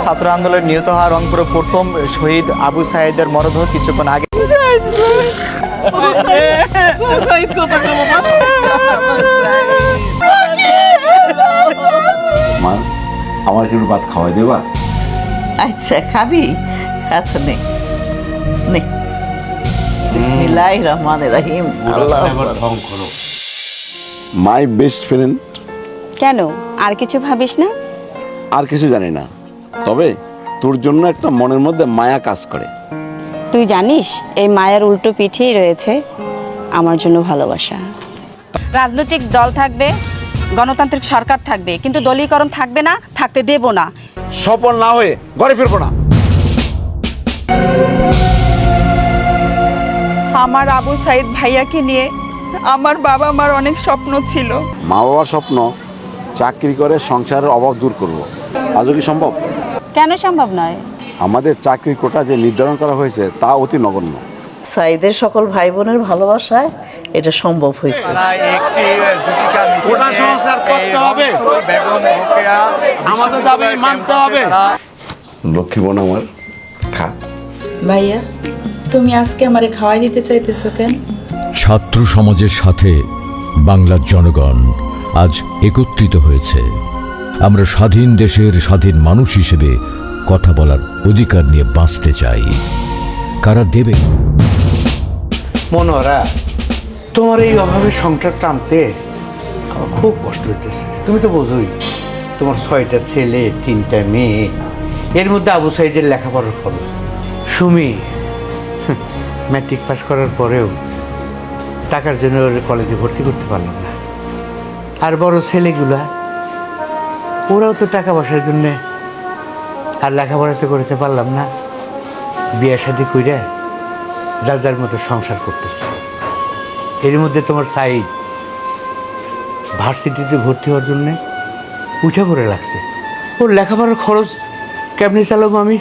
ছাত্র আন্দোলনে নিহত হওয়া রংপুরের প্রথম শহীদ আবু সাঈদের মরদেহ কিছুক্ষণ আগে মা আমার একটু ভাত খাওয়াই দেবা? আচ্ছা খাবি? আচ্ছা নে নে। বিসমিল্লাহির রহমানির রহিম। আল্লাহু আকবার। My best friend. কেন আর কিছু ভাবিস না? আর কিছু জানি না, তবে তোর জন্য একটা মনের মধ্যে মায়া কাজ করে। তুই জানিস এই মায়ের উল্টো পিঠেই রয়েছে আমার জন্য ভালোবাসা। রাজনৈতিক দল থাকবে, গণতান্ত্রিক সরকার থাকবে, কিন্তু দলীয়করণ থাকবে না, থাকতে দেব না। সফল না হয়ে ঘরে ফিরবো না। আমার আবু সাঈদ ভাইয়াকে নিয়ে আমার বাবা মার অনেক স্বপ্ন ছিল। মা বাবার স্বপ্ন চাকরি করে সংসারের অভাব দূর করব। আজও কি সম্ভব? কেন সম্ভব নয়? আমাদের চাকরির কোটা যে নির্ধারণ করা হয়েছে তা অতি নগণ্য। সাঈদের সকল ভাই বোনের ভালোবাসায় এটা সম্ভব হয়েছে। একটি জুটিকা মিছিল কোটা সংস্কার করতে হবে। বেগম রোকেয়া আমাদের দাবি মানতে হবে। লক্ষ্মী বোন আমার, খা। ভাইয়া তুমি আজকে আমারে খাওয়াই দিতে চাইতেছো কেন? ছাত্র সমাজের সাথে বাংলার জনগণ আজ একত্রিত হয়েছে। আমরা স্বাধীন দেশের স্বাধীন মানুষ হিসেবে কথা বলার অধিকার নিয়ে বাঁচতে চাই। কারা দেবে? মনোহরা, তোমার এই অভাবের সংসার টানতে আমার খুব কষ্ট হইতেছে। তুমি তো বোঝোই তোমার 6টা ছেলে 3টা মেয়ে, এর মধ্যে আবু সাঈদের লেখাপড়ার খরচ। সুমি ম্যাট্রিক পাস করার পরেও টাকার জন্য ওর কলেজে ভর্তি করতে পারলাম না। আর বড় ছেলেগুলা ওরাও তো টাকা পয়সার জন্যে আর লেখাপড়া তো করতে পারলাম না। বিয়ে শাদি কইরা যার যার মতো সংসার করতেছে। এর মধ্যে তোমার সাঈদ ভার্সিটিতে ভর্তি হওয়ার জন্যে উঠে পড়ে লাগছে। ওর লেখাপড়ার খরচ কেমনি চালাবো আমি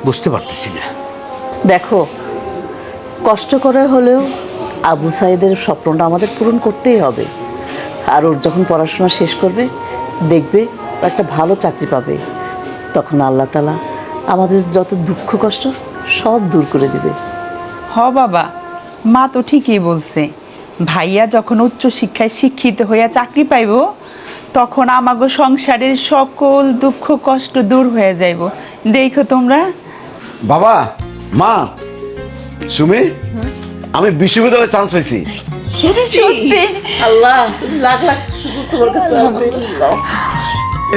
বুঝতে পারতেছি না। দেখো, কষ্ট করে হলেও আবু সাঈদের স্বপ্নটা আমাদের পূরণ করতেই হবে। আর ওর যখন পড়াশোনা শেষ করবে দেখবে ও একটা ভালো চাকরি পাবে, তখন আল্লাহ তাআলা আমাদের যত দুঃখ কষ্ট সব দূর করে দিবে। হ বাবা, মা তো ঠিকই বলছে। ভাইয়া যখন উচ্চ শিক্ষায় শিক্ষিত হইয়া চাকরি পাইব তখন আমাগো সংসারের সকল দুঃখ কষ্ট দূর হয়ে যাইব। দেখো তোমরা। বাবা, মা, সুমি, আমি বিশ্ববিদ্যালয়ে চান্স পাইছি। সত্যি? আল্লাহ, তুমি লাখ লাখ শুকর তোমার কাছে। আলহামদুলিল্লাহ।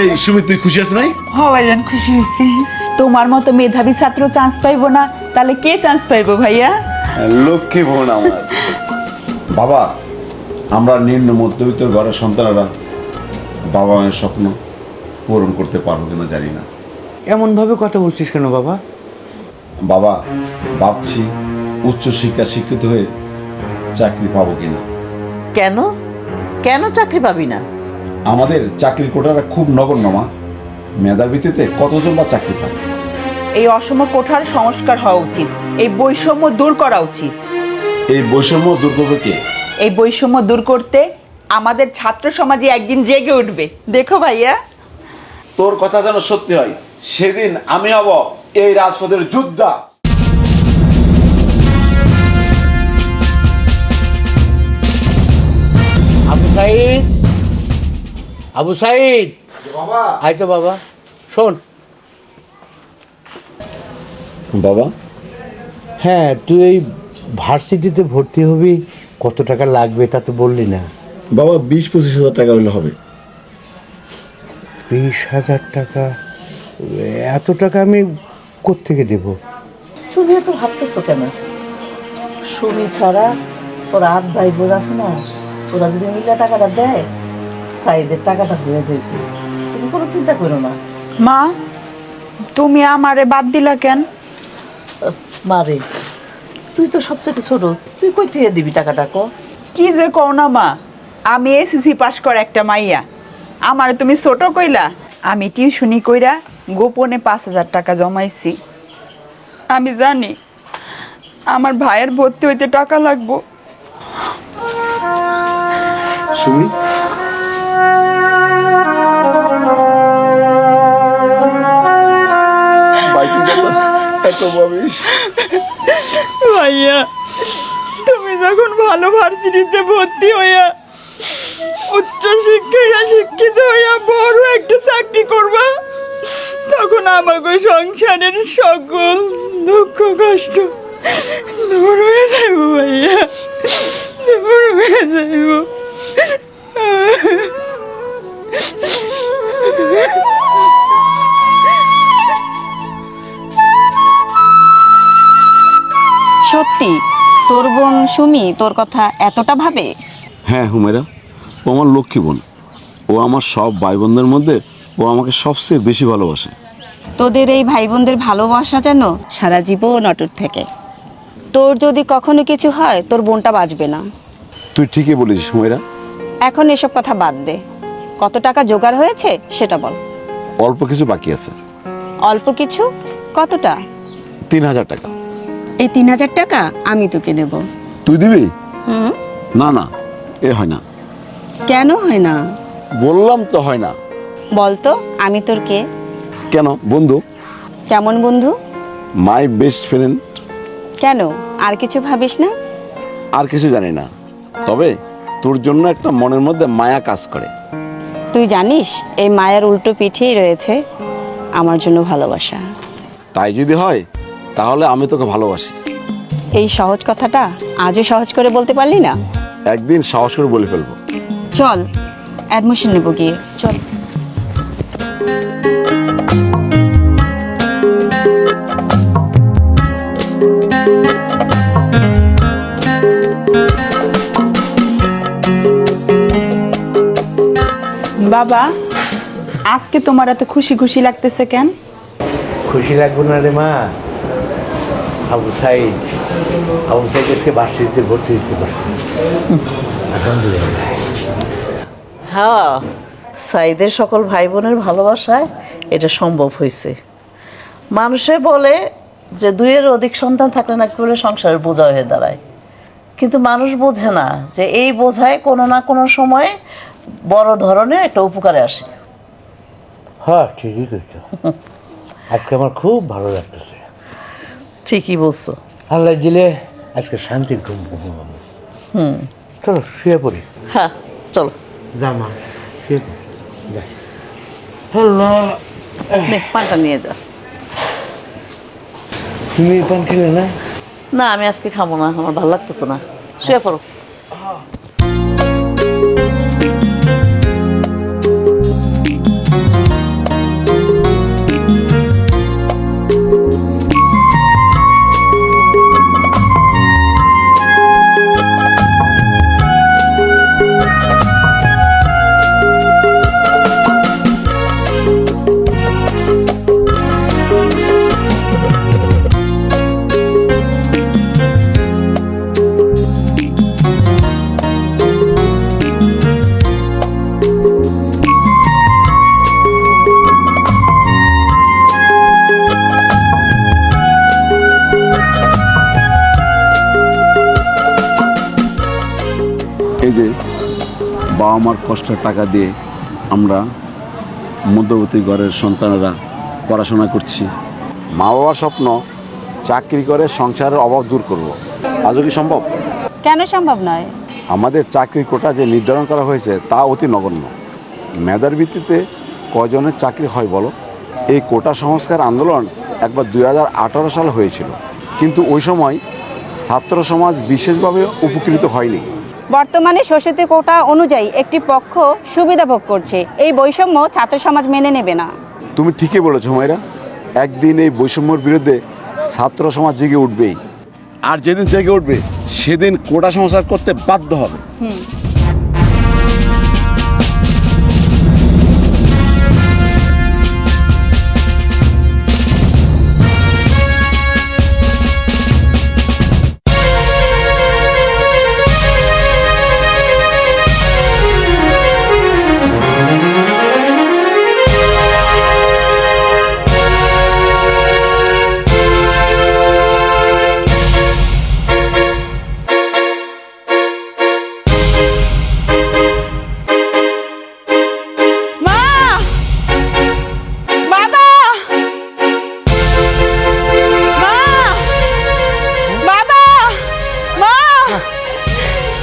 এই সুমি, তুই খুশি আছিস নাই? হ ভাইজান, খুশি হয়েছি। তোমার মতো মেধাবী ছাত্র চান্স পাইবো না, তাহলে কে চান্স পাইবো ভাইয়া? লক্ষ্মী বোন আমার। বাবা, আমরা নিম্ন মধ্যবিত্ত ঘরের সন্তানেরা বাবা মায়ের স্বপ্ন পূরণ করতে পারবো কিনা জানি না। এমনভাবে কথা বলছিস কেন বাবা? বাবা, ভাবছি উচ্চ শিক্ষা শিক্ষিত হয়ে চাকরি পাবো কিনা। কেন কেন চাকরি পাবি না? আমাদের চাকরির কোটাটা খুব নগণ্য মা। মেধাবৃত্তিতে কতজন বা চাকরি পায়? এই অসম কোঠার সংস্কার হওয়া উচিত। এই বৈষম্য দূর করা উচিত। এই বৈষম্য দূর করবে কে? এই বৈষম্য দূর করতে আমাদের ছাত্র সমাজে একদিন জেগে উঠবে। দেখো ভাইয়া। তোর কথা যেন সত্যি হয়, সেদিন আমি হব এই রাজপথের যোদ্ধা। আবু সাঈদ, আবু সাঈদ, বাবা। আয় তো বাবা, শোন। বাবা, হ্যাঁ, তুই এই ভার্সিটিতে ভর্তি হবি, কত টাকা লাগবে তা তো বললি না। বাবা 20-25 হাজার টাকা হলে হবে। 20,000 টাকা? এত টাকা আমি কোত্থেকে দেব? তুমি এত ভাবতেছো কেন? সুমি ছাড়া ওর 8 ভাই বোন আছে না, ওরা যদি মিলে টাকাটা দেয় সাঈদের টাকাটা হয়ে যাবে। তুমি কোনো চিন্তা করো না। মা, তুমি আমারে বাদ দিলা কেন? মারে, তুই তো সবচেয়ে ছোট, তুই কই থেকে দিবি টাকাটা? কি যে কও না মা, আমি এসএসসি পাস করা একটা মাইয়া, আমার তুমি ছোট কইলা? আমি টিউশনি কইরা গোপনে 5,000 টাকা জমাইছি। আমি জানি আমার ভাইয়ের ভর্তি হইতে টাকা লাগবো। সুমি, এত ভাবিস? ভাইয়া, তুমি যখন ভালো ভার্সিটিতে ভর্তি হইয়া উচ্চ শিক্ষায় শিক্ষিত হইয়া বড় একটা চাকরি করবা, তখন আমাকে সংসারের সকল দুঃখ কষ্ট দূর হয়ে যাইব ভাইয়া, দূর হয়ে যাইব। সত্যি তোর বোন সুমি তোর কথা এতটা ভাবে? হ্যাঁ হুমেরা, ও আমার লক্ষ্মী বোন। ও আমার সব ভাই বোনদের মধ্যে ও আমাকে সবচেয়ে বেশি ভালোবাসে। তোদের এই ভাই বোনদের ভালোবাসা যেন সারা জীবন অটুট থেকে। তোর যদি কখনো কিছু হয় তোর বোনটা বাঁচবে না। তুই ঠিকই বলেছিস হুমেরা। এখন এসব কথা বাদ দে, কত টাকা জোগাড় হয়েছে সেটা বল। অল্প কিছু বাকি আছে। অল্প কিছু? কতটা? 3000 টাকা। এই 3000 টাকা আমি তোকে দেব। তুই দিবি? হুম। না না, এ হয় না। কেন হয় না? বললাম তো হয় না। বলতো আমি তোর কে? কেন? বন্ধু। কেমন বন্ধু? My best friend. কেন, আর কিছু ভাবিস না? আর কিছু জানি না, তবে তোর জন্য একটা মনের মধ্যে মায়া কাজ করে। তুই জানিস এই মায়ের উল্টো পিঠেই রয়েছে আমার জন্য ভালোবাসা। তাই যদি হয় তাহলে আমি তোকে ভালোবাসি। এই সহজ কথাটা আজও সহজ করে বলতে পারলি না? একদিন সাহস করে বলে ফেলবো। চল অ্যাডমিশন নেবো গিয়ে, চল। বাবা, আজকে তোমার এত খুশি খুশি লাগতেছে কেন? খুশি লাগবে না রে মা, আবু সাইদ আজকে ভার্সিটিতে ভর্তি দিতে পারছে। আলহামদুলিল্লাহ। হ্যাঁ, সাইদের সকল ভাই বোনের ভালোবাসায় এটা সম্ভব হয়েছে। মানুষে বলে যে 2-এর অধিক সন্তান থাকলে নাকি বলে সংসারের বোঝা হয়ে দাঁড়ায়, কিন্তু মানুষ বোঝে না যে এই বোঝায় কোনো না কোনো সময়ে বড় ধরনের একটা উপকারে আসে। হ্যাঁ ঠিকই কইছো। আজকে আমার খুব ভালো লাগতেছে। ঠিকই বলছো। আল্লাহ দিলে আজকে শান্তির ঘুম ঘুমাবো। চলো শুয়ে পড়ি। হ্যাঁ চলো। যা মা, শুয়ে পড়ি। যা। আল্লাহ, নে, পানটা নিয়ে যা। তুমি পান খেলে না? না, আমি আজকে খাবো না, আমার ভালো লাগতেছে না। শুয়ে পড়ো। এই যে বাবা মার কষ্টের টাকা দিয়ে আমরা মধ্যবর্তী ঘরের সন্তানেরা পড়াশোনা করছি। মা বাবার স্বপ্ন চাকরি করে সংসারের অভাব দূর করব। আজও কি সম্ভব? কেন সম্ভব নয়? আমাদের চাকরির কোটা যে নির্ধারণ করা হয়েছে তা অতি নগণ্য। মেধার ভিত্তিতে কয়জনের চাকরি হয় বলো? এই কোটা সংস্কার আন্দোলন একবার 2018 সালে হয়েছিল, কিন্তু ওই সময় ছাত্র সমাজ বিশেষভাবে উপকৃত হয়নি। বর্তমানে শোষিত কোটা অনুযায়ী একটি পক্ষ সুবিধা ভোগ করছে। এই বৈষম্য ছাত্র সমাজ মেনে নেবে না। তুমি ঠিকই বলেছো হুমায়রা, একদিন এই বৈষম্যের বিরুদ্ধে ছাত্র সমাজ জেগে উঠবেই। আর যেদিন জেগে উঠবে সেদিন কোটা সংস্কার করতে বাধ্য হবে।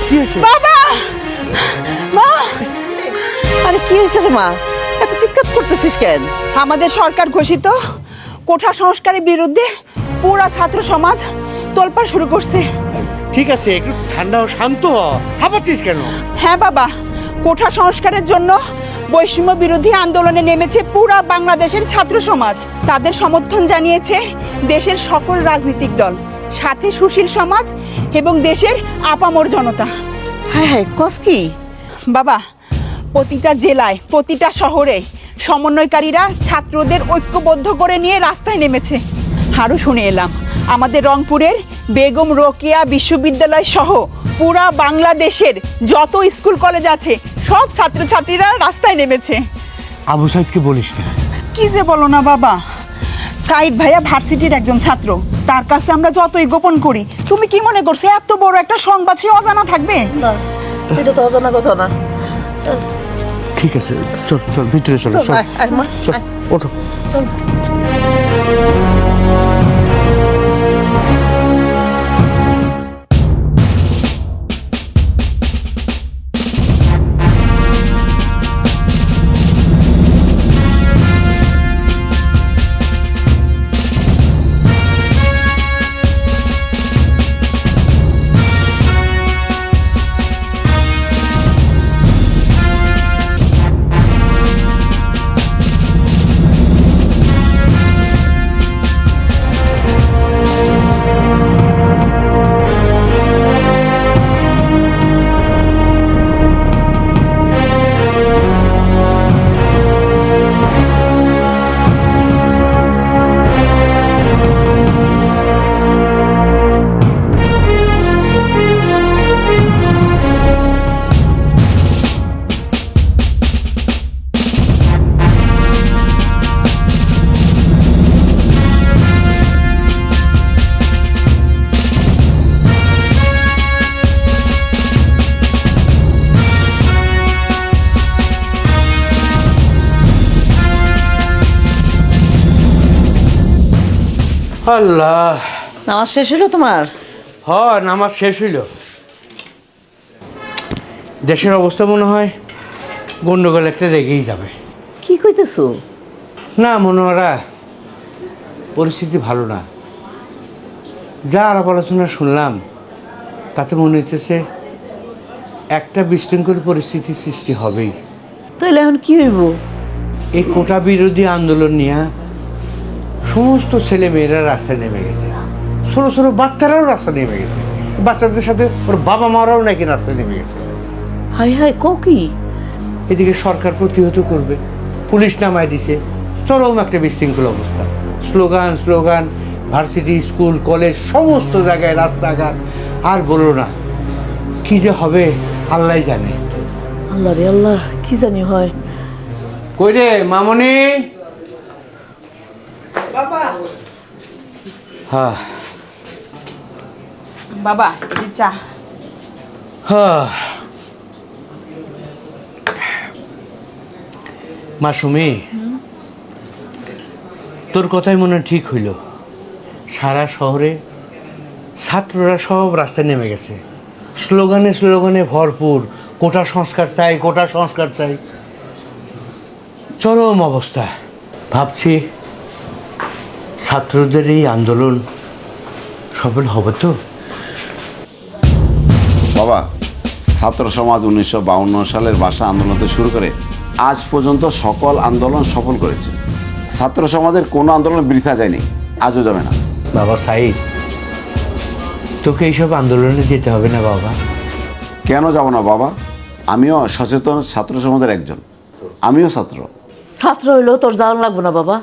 কি হয়েছে? বাবা, মা, আরে কি হয়েছে রে মা, এত চিৎকার করতেছিস কেন? আমাদের সরকার ঘোষিত কোঠা সংস্কারের বিরুদ্ধে পুরা ছাত্র সমাজ তোলপাড় শুরু করছে। ঠিক আছে, একটু ঠান্ডা ও শান্ত হ, হাঁপাচ্ছিস কেন? হ্যাঁ বাবা, কোঠা সংস্কারের জন্য বৈষম্য বিরোধী আন্দোলনে নেমেছে পুরা বাংলাদেশের ছাত্র সমাজ। তাদের সমর্থন জানিয়েছে দেশের সকল রাজনৈতিক দল, সাথে সুশীল সমাজ এবং দেশের আপামর জনতা। হ্যাঁ হ্যাঁ, কস কি? বাবা, প্রতিটা জেলায়, প্রতিটা শহরে সমন্বয়কারীরা ছাত্রদের ঐক্যবদ্ধ করে নিয়ে রাস্তায় নেমেছে। আরও শুনে এলাম আমাদের রংপুরের বেগম রোকেয়া বিশ্ববিদ্যালয় সহ পুরা বাংলাদেশের যত স্কুল কলেজ আছে সব ছাত্রছাত্রীরা রাস্তায় নেমেছে। আবু সাইদকে বলিস না। কি যে বলো না বাবা, সাইদ ভাইয়া ভার্সিটির একজন ছাত্র, তার কাছে আমরা যতই গোপন করি, তুমি কি মনে করছো এত বড় একটা সংবাদ সে অজানা থাকবে? না, এটা তো অজানা কথা না। ঠিক আছে, চল চল ভিতরে চল। চল, আয়, আয় মা, চল, আয়। ওঠো। চল। আল্লাহ, নামাজ শেষ হলো তোমার? হ, নামাজ শেষ হইল। দেশের অবস্থা মনে হয় গন্ডগোল একটা রেগেই যাবে। কি কইতেছো? না মনোহরা, পরিস্থিতি ভালো না। যা আলাপ আলোচনা শুনলাম তাতে মনে হচ্ছে একটা বিশৃঙ্খল পরিস্থিতির সৃষ্টি হবেই। তাইলে এখন কি হইব? এই কোটা বিরোধী আন্দোলন নিয়ে সমস্ত ছেলে মেয়েরা রাস্তায় নেমে গেছে, ছোট ছোট বাচ্চারাও রাস্তায় নেমে গেছে, বাচ্চাদের সাথে ওর বাবা মারাও নাকি রাস্তায় নেমে গেছে। হাই হাই, কও কি? এদিকে সরকার প্রতিহত করবে, পুলিশ নামায় দিছে, চরম একটা বিশৃঙ্খল অবস্থা। Slogan slogan, varsity, school, college, সমস্ত জায়গায় রাস্তাঘাট। আর বলো না, কি যে হবে আল্লাহ জানে। আল্লাহ রে আল্লাহ, কি জানি হয়। কই রে মামনি? বাবা, হ্যাঁ বাবা, এই চা। হ্যাঁ মাসুমি, তোর কথাই মনে হয় ঠিক হইল। সারা শহরে ছাত্ররা সব রাস্তায় নেমে গেছে, স্লোগানে স্লোগানে ভরপুর, কোটা সংস্কার চাই, কোটা সংস্কার চাই। চরম অবস্থা। ভাবছি ছাত্রদের এই আন্দোলন সফল হবে তো? বাবা, ছাত্র সমাজ 1952 সালের ভাষা আন্দোলন থেকে শুরু করে আজ পর্যন্ত সকল আন্দোলন সফল করেছে। ছাত্র সমাজের কোনো আন্দোলন বৃথা যায়নি, আজও যাবে না। বাবা সাইদ, তোকে এইসব আন্দোলনে যেতে হবে না বাবা। কেন যাব না বাবা? আমিও সচেতন ছাত্র সমাজের একজন, আমিও ছাত্র। ছাত্র হইলেও তোর যাওয়ান লাগবো না বাবা।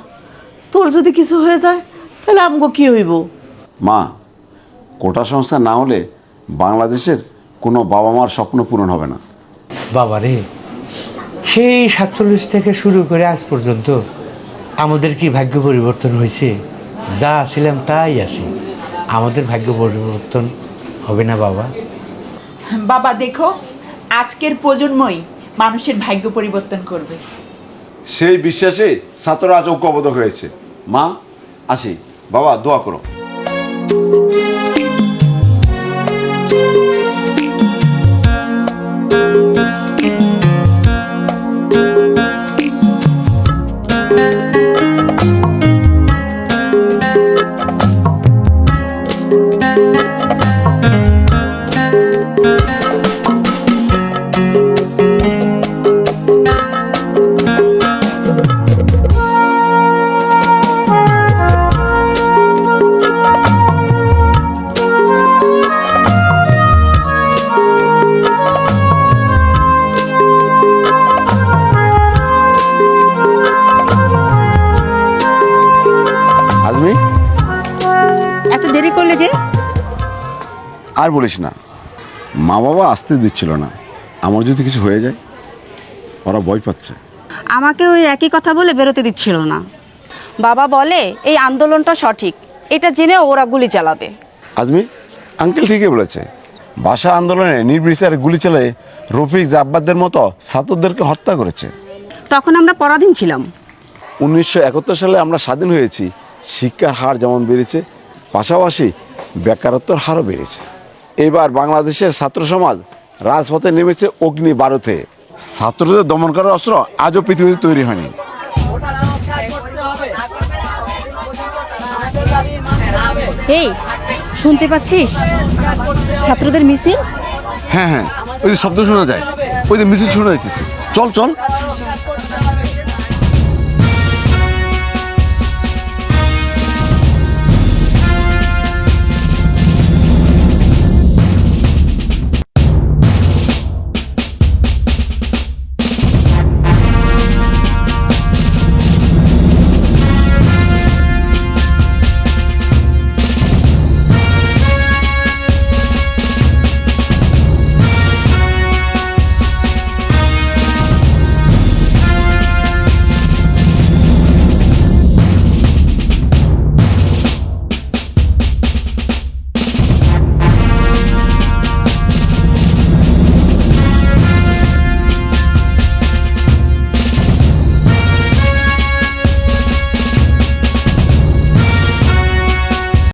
তোর যদি কিছু হয়ে যায় তাহলে আমগো কি হইব? মা, কোটা সংস্কার না হলে বাংলাদেশের কোনো বাবা মার স্বপ্ন পূরণ হবে না। বাবা রে, সেই 47 থেকে শুরু করে আজ পর্যন্ত আমাদের কি ভাগ্য পরিবর্তন হয়েছে? যা ছিলাম তাই আছি, আমাদের ভাগ্য পরিবর্তন হবে না বাবা? বাবা দেখো, আজকের প্রজন্মই মানুষের ভাগ্য পরিবর্তন করবে। সেই বিশ্বাসে ছাত্ররা আজ ঐক্যবদ্ধ হয়েছে। মা, আসি। বাবা, দোয়া করো। আর বলিস না, মা বাবা আসতে দিচ্ছিল না। আমার যদি কিছু হয়ে যায়, ওরা ভয় পাচ্ছে। আমাকে ওই একই কথা বলে বেরোতে দিচ্ছিল না। বাবা বলে এই আন্দোলনটা সঠিক, এটা জেনে ওরা গুলি চালাবে। আজমি আঙ্কেল ঠিকই বলেছে। ভাষা আন্দোলনে নির্বিচারে গুলি চালিয়ে রফিক জাব্বারদের মতো ছাত্রদেরকে হত্যা করেছে। তখন আমরা পরাধীন ছিলাম। 1971 সালে আমরা স্বাধীন হয়েছি। শিক্ষার হার যেমন বেড়েছে, পাশাপাশি বেকারত্বের হারও বেড়েছে। এবার বাংলাদেশের ছাত্র সমাজ রাজপথে নেমেছে অগ্নি বারুদে। ছাত্রদের দমন করার অস্ত্র আজও পৃথিবীতে তৈরি হয়নি। এই শুনতে পাচ্ছিস ছাত্রদের মিছিল? হ্যাঁ, ওই যে শব্দ শোনা যায়, ওই যে মিছিল শোনা যাইতেছে। চল চল।